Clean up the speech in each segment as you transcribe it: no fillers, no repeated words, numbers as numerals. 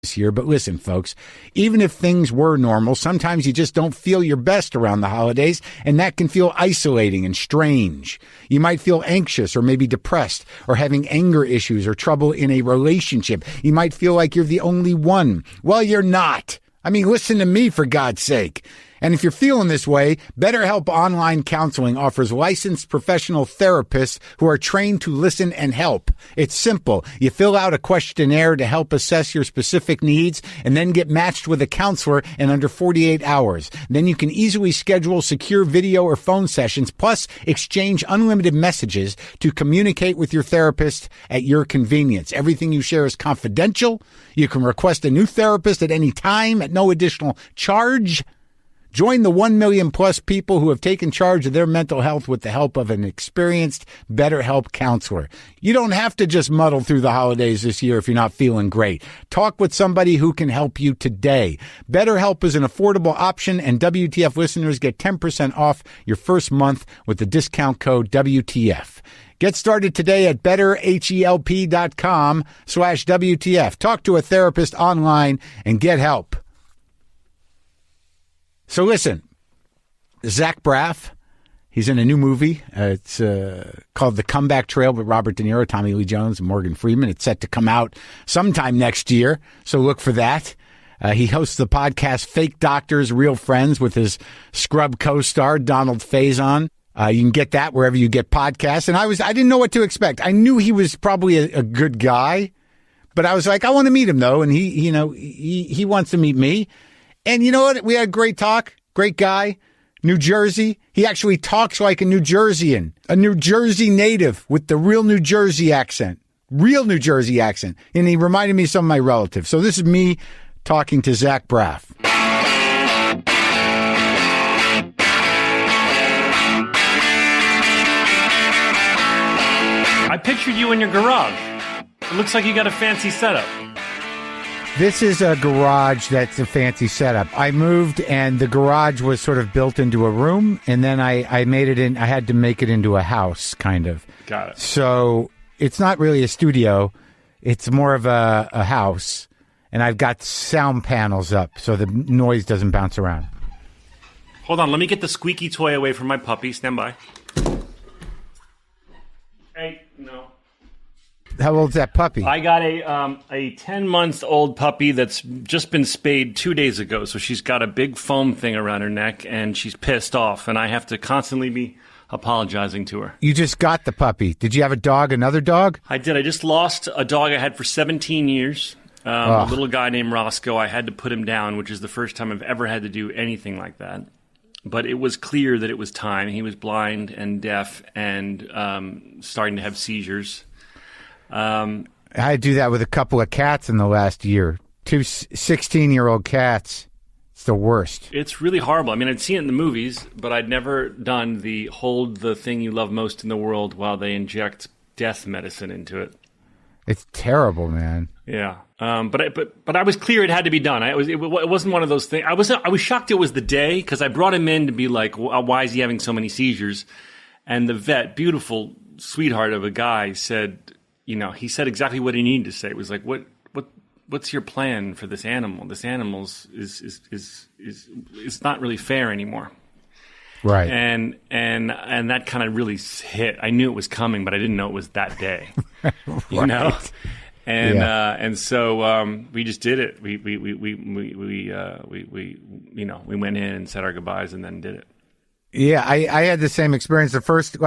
this year. But listen, folks, even if things were normal, sometimes you just don't feel your best around the holidays, and that can feel isolating and strange. You might feel anxious or maybe depressed or having anger issues or trouble in a relationship. You might feel like you're the only one. Well, you're not. I mean, listen to me, for God's sake. And if you're feeling this way, BetterHelp Online Counseling offers licensed professional therapists who are trained to listen and help. It's simple. You fill out a questionnaire to help assess your specific needs and then get matched with a counselor in under 48 hours. Then you can easily schedule secure video or phone sessions, plus exchange unlimited messages to communicate with your therapist at your convenience. Everything you share is confidential. You can request a new therapist at any time at no additional charge. Join the 1 million plus people who have taken charge of their mental health with the help of an experienced BetterHelp counselor. You don't have to just muddle through the holidays this year if you're not feeling great. Talk with somebody who can help you today. BetterHelp is an affordable option, and WTF listeners get 10% off your first month with the discount code WTF. Get started today at betterhelp.com/WTF. Talk to a therapist online and get help. So listen, Zach Braff, he's in a new movie. It's called The Comeback Trail with Robert De Niro, Tommy Lee Jones, and Morgan Freeman. It's set to come out sometime next year, so look for that. He hosts the podcast Fake Doctors, Real Friends with his Scrub co-star, Donald Faison. You can get that wherever you get podcasts. And I didn't know what to expect. I knew he was probably a good guy, but I was like, I want to meet him, though, and he wants to meet me. And you know what? We had a great talk. Great guy. New Jersey. He actually talks like a New Jerseyan, a New Jersey native with the real New Jersey accent. Real New Jersey accent. And he reminded me of some of my relatives. So this is me talking to Zach Braff. I pictured you in your garage. It looks like you got a fancy setup. This is a garage that's a fancy setup. I moved and the garage was sort of built into a room, and then I made it in. I had to make it into a house, kind of. Got it. So it's not really a studio. It's more of a house, and I've got sound panels up so the noise doesn't bounce around. Hold on. Let me get the squeaky toy away from my puppy. Stand by. Hey, no. How old's that puppy? I got a 10-month-old puppy that's just been spayed 2 days ago. So she's got a big foam thing around her neck, and she's pissed off, and I have to constantly be apologizing to her. You just got the puppy. Did you have a dog, another dog? I did. I just lost a dog I had for 17 years. A little guy named Roscoe. I had to put him down, which is the first time I've ever had to do anything like that. But it was clear that it was time. He was blind and deaf and starting to have seizures. I had to do that with a couple of cats in the last year. 2 16-year-old cats. It's the worst. It's really horrible. I mean, I'd seen it in the movies, but I'd never done the hold the thing you love most in the world while they inject death medicine into it. It's terrible, man. Yeah. But I was clear it had to be done. It wasn't one of those things. I was shocked it was the day, because I brought him in to be like, why is he having so many seizures? And the vet, beautiful sweetheart of a guy, said, he said exactly what he needed to say. It was like, what's your plan for this animal? This animal is not really fair anymore. Right. And that kind of really hit. I knew it was coming, but I didn't know it was that day. Right. And so we just did it. We went in and said our goodbyes and then did it. Yeah, I had the same experience. The first,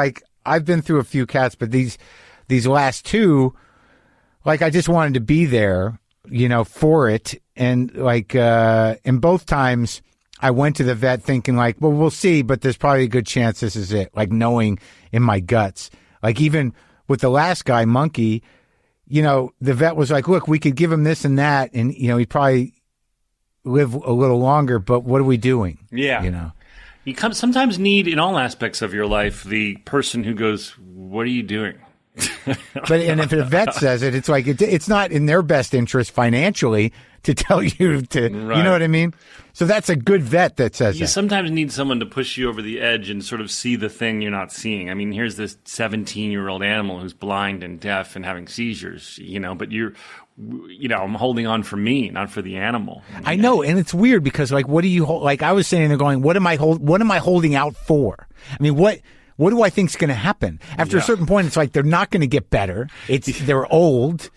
I've been through a few cats, but these last two, I just wanted to be there, for it. And in both times I went to the vet thinking well, we'll see, but there's probably a good chance this is it. Knowing in my guts, even with the last guy, Monkey, the vet was like, look, we could give him this and that. And, he'd probably live a little longer, but what are we doing? Yeah. You sometimes need, in all aspects of your life, the person who goes, what are you doing? And if a vet says it, it's like it's not in their best interest financially to tell you to, Right. you know what I mean? So that's a good vet that says You that. sometimes need someone to push you over the edge and sort of see the thing you're not seeing. I mean, here's this 17-year-old animal who's blind and deaf and having seizures, but I'm holding on for me, not for the animal. I know, and it's weird because like, what do you hold? Like I was sitting there going, what am I holding out for? I mean, what do I think's going to happen? After a certain point, it's like they're not going to get better. They're old.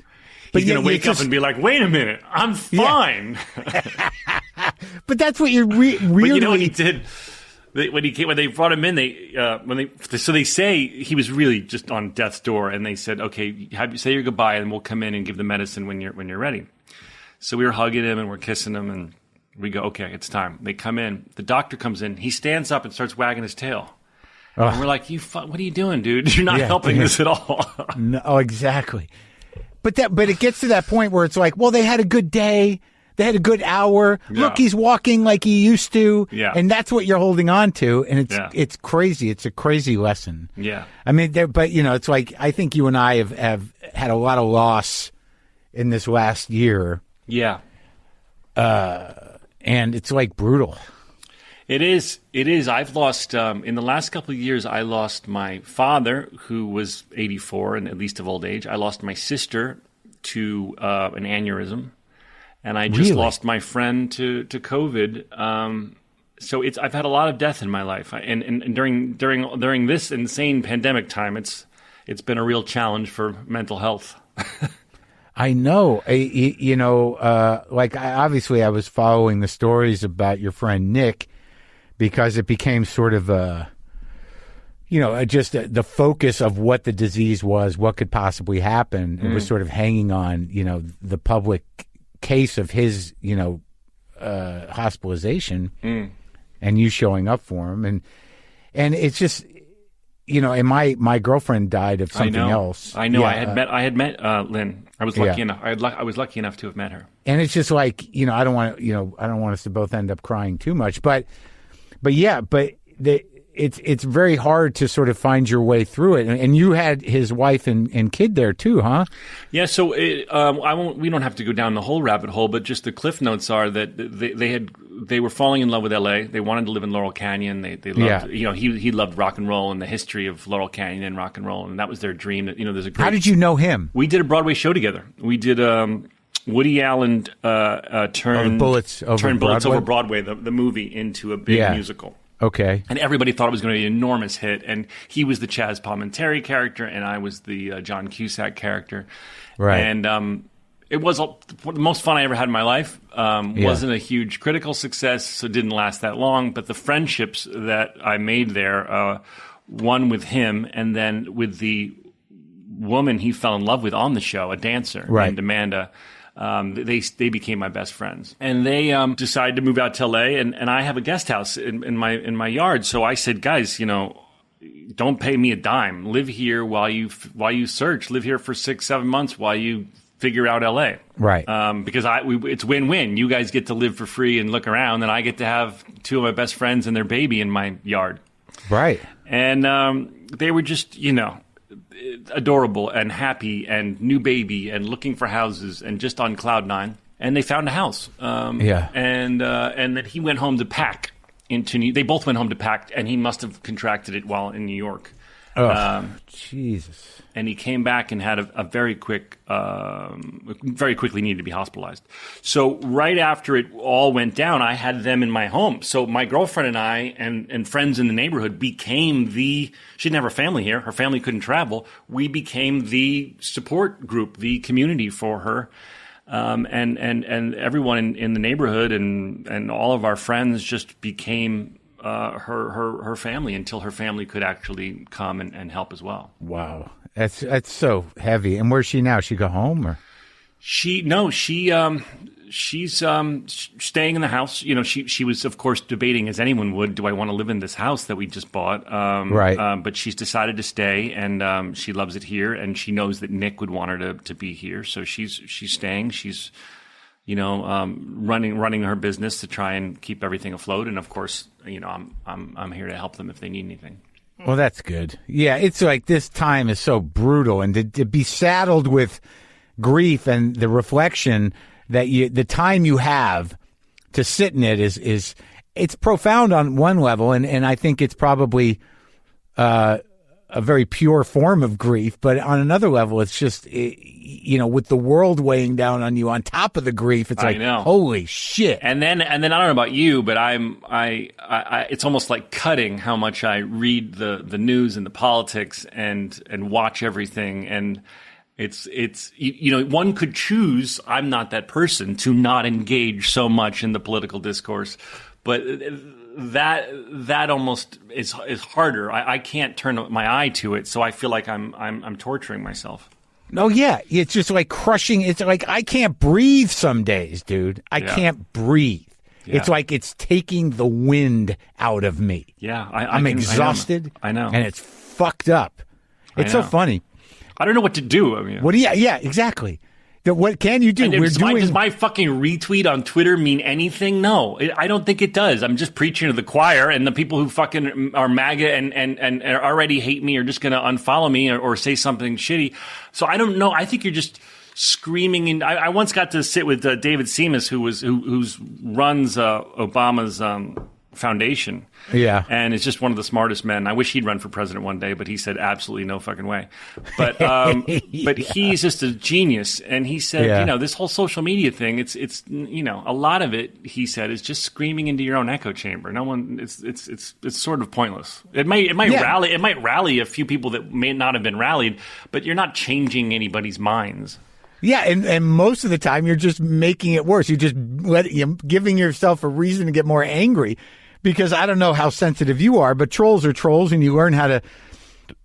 But he's going to wake up and be like, wait a minute, I'm fine. Yeah. But that's what you're weirdly... But you know what he did? When they brought him in, they say he was really just on death's door, and they said, okay, say your goodbye, and we'll come in and give the medicine when you're ready. So we were hugging him and we're kissing him, and we go, okay, it's time. They come in. The doctor comes in. He stands up and starts wagging his tail. And we're like, what are you doing, dude? You're not helping this at all. No, exactly. But it gets to that point where it's like, well, they had a good day. They had a good hour. Yeah. Look, he's walking like he used to. Yeah. And that's what you're holding on to. And it's crazy. It's a crazy lesson. Yeah. I mean, but it's like, I think you and I have had a lot of loss in this last year. Yeah. And it's like brutal. It is. I've lost, in the last couple of years, I lost my father, who was 84 and at least of old age. I lost my sister to an aneurysm. And I just lost my friend to COVID. So I've had a lot of death in my life. And during this insane pandemic time, it's been a real challenge for mental health. I know. Obviously I was following the stories about your friend Nick, because it became sort of just the focus of what the disease was, what could possibly happen. It was sort of hanging on, the public case of his, hospitalization and you showing up for him. And it's just, and my girlfriend died of something else. I know. Yeah, I had met Lynn. I was lucky enough. I was lucky enough to have met her. And it's just like, I don't want us to both end up crying too much, but it's very hard to sort of find your way through it. And you had his wife and kid there too, huh? Yeah. So we don't have to go down the whole rabbit hole, but just the cliff notes are that they were falling in love with LA. They wanted to live in Laurel Canyon. They loved, he loved rock and roll and the history of Laurel Canyon and rock and roll. And that was their dream. That, there's a great... How did you know him? We did a Broadway show together. We did, Woody Allen turned Bullets Over Broadway, the movie, into a big musical. Okay. And everybody thought it was going to be an enormous hit. And he was the Chaz Palminteri character, and I was the John Cusack character. Right. And it was the most fun I ever had in my life. Wasn't a huge critical success, so it didn't last that long. But the friendships that I made there, one with him, and then with the woman he fell in love with on the show, a dancer named Amanda. They became my best friends, and they decided to move out to LA, and I have a guest house in my yard. So I said, guys, don't pay me a dime. Live here while you search. Live here for 6-7 months while you figure out LA. Right. Because it's win-win. You guys get to live for free and look around, and I get to have two of my best friends and their baby in my yard. Right. And they were just, adorable and happy and new baby and looking for houses and just on cloud nine. And they found a house. And then he went home to pack they both went home to pack, and he must have contracted it while in New York. Oh, Jesus. And he came back and had a very quickly needed to be hospitalized. So right after it all went down, I had them in my home. So my girlfriend and I and friends in the neighborhood became she didn't have her family here. Her family couldn't travel. We became the support group, the community for her. And everyone in the neighborhood and all of our friends just became her family until her family could actually come and help as well. Wow. That's so heavy. And where's she now? She go home or? She's staying in the house. She was, of course, debating, as anyone would, do I want to live in this house that we just bought? Right. But she's decided to stay, and she loves it here, and she knows that Nick would want her to be here, so she's staying. She's, running her business to try and keep everything afloat, and of course, I'm here to help them if they need anything. Well, that's good. Yeah, it's like this time is so brutal, and to be saddled with grief and the reflection that the time you have to sit in it is it's profound on one level, and I think it's probably a very pure form of grief. But on another level, it's just with the world weighing down on you on top of the grief, it's like, holy shit. And then I don't know about you, but I it's almost like cutting how much I read the news and the politics and watch everything. And it's one could choose, I'm not that person, to not engage so much in the political discourse, but that almost is harder. I can't turn my eye to it, so I feel like I'm torturing myself. Oh, yeah. It's just like crushing. It's like I can't breathe some days, dude. I can't breathe. Yeah. It's like it's taking the wind out of me. Yeah. I'm exhausted. I know. And it's fucked up. It's so funny. I don't know what to do. I mean, yeah, exactly. What can you do? Does my fucking retweet on Twitter mean anything? No, I don't think it does. I'm just preaching to the choir, and the people who fucking are MAGA and already hate me are just going to unfollow me or say something shitty. So I don't know. I think you're just screaming. And I once got to sit with David Seamus, who runs Obama's foundation. Yeah. And is just one of the smartest men. I wish he'd run for president one day, but he said absolutely no fucking way. But but he's just a genius. And he said, this whole social media thing, it's a lot of it, he said, is just screaming into your own echo chamber. No one, it's sort of pointless. It might rally a few people that may not have been rallied, but you're not changing anybody's minds. Yeah, and most of the time you're just making it worse. You're just giving yourself a reason to get more angry. Because I don't know how sensitive you are, but trolls are trolls, and you learn how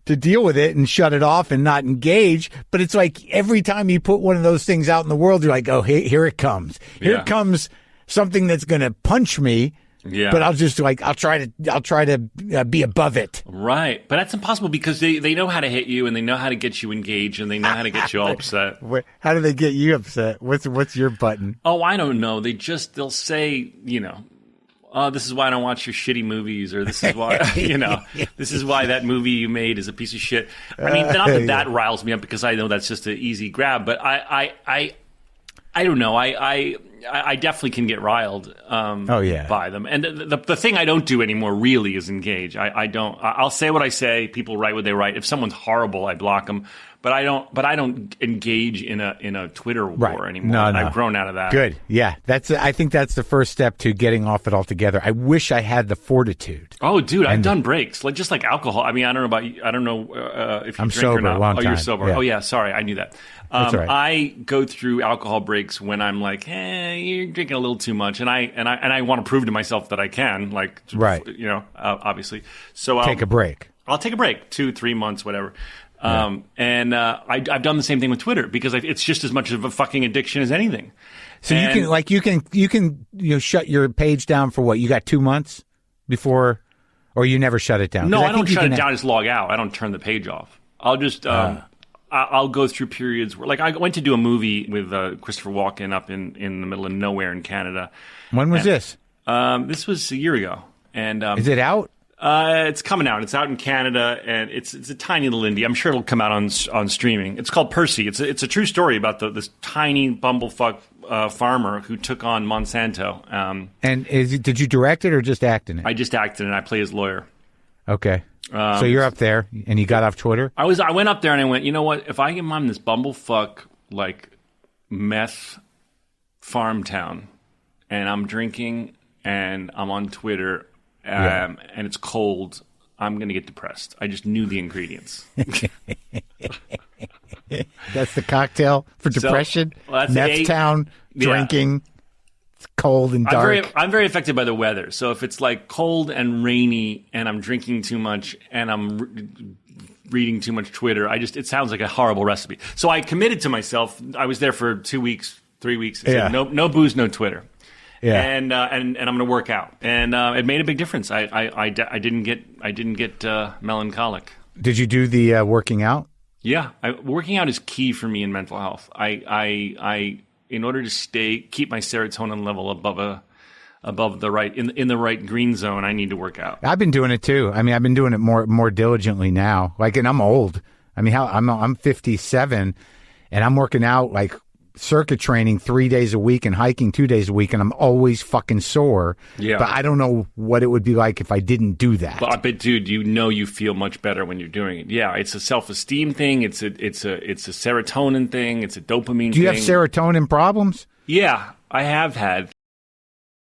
to deal with it and shut it off and not engage. But it's like every time you put one of those things out in the world, you're like, oh, here it comes. Here comes something that's going to punch me. Yeah. But I'll just I'll try to be above it. Right. But that's impossible because they know how to hit you, and they know how to get you engaged, and they know how to get you all upset. How do they get you upset? What's your button? Oh, I don't know. They'll say, oh, this is why I don't watch your shitty movies, or this is why, this is why that movie you made is a piece of shit. I mean, not that riles me up because I know that's just an easy grab, but I don't know. I definitely can get riled by them. And the thing I don't do anymore really is engage. I'll say what I say. People write what they write. If someone's horrible, I block them. But I don't engage in a Twitter war anymore. No. I've grown out of that. Good. Yeah. I think that's the first step to getting off it altogether. I wish I had the fortitude. Oh, dude, I've done breaks. Just like alcohol. I mean, I don't know about you. I don't know if you I'm drink sober or not. a long time. Oh, you're sober. Yeah. Oh, yeah. Sorry. I knew that. That's all right. I go through alcohol breaks when I'm like, you're drinking a little too much. And I want to prove to myself that I can, obviously. So take a break. I'll take a break, 2-3 months, whatever. And I've done the same thing with Twitter because it's just as much of a fucking addiction as anything. So you can shut your page down for what? You got 2 months before, or you never shut it down? No, I don't shut it down. I just log out. I don't turn the page off. I'll just I'll go through periods where, I went to do a movie with Christopher Walken up in the middle of nowhere in Canada. When was this? This was a year ago. And is it out? It's coming out. It's out in Canada, and it's a tiny little indie. I'm sure it'll come out on streaming. It's called Percy. It's a true story about this tiny bumblefuck farmer who took on Monsanto. And did you direct it or just act in it? I just acted, and I play his lawyer. Okay. So you're up there, and you got off Twitter? I went up there, and I went, you know what? If I am on this bumblefuck meth farm town, and I'm drinking, and I'm on Twitter. And it's cold, I'm going to get depressed. I just knew the ingredients. That's the cocktail for depression? Meth town, drinking, it's cold and dark. I'm very affected by the weather. So if it's cold and rainy and I'm drinking too much and I'm reading too much Twitter, it sounds like a horrible recipe. So I committed to myself. I was there for 2 weeks, 3 weeks. I said, no booze, no Twitter. Yeah, and I'm going to work out, and it made a big difference. I didn't get melancholic. Did you do the working out? Yeah, working out is key for me in mental health. I in order to keep my serotonin level above above the right in the right green zone, I need to work out. I've been doing it too. I mean, I've been doing it more diligently now. Like, and I'm old. I mean, I'm 57, and I'm working out like circuit training 3 days a week and hiking 2 days a week, and I'm always fucking sore. Yeah. But I don't know what it would be like if I didn't do that. But dude, you feel much better when you're doing it. Yeah, it's a self-esteem thing. It's a serotonin thing. It's a dopamine thing. Do you have serotonin problems? Yeah, I have had.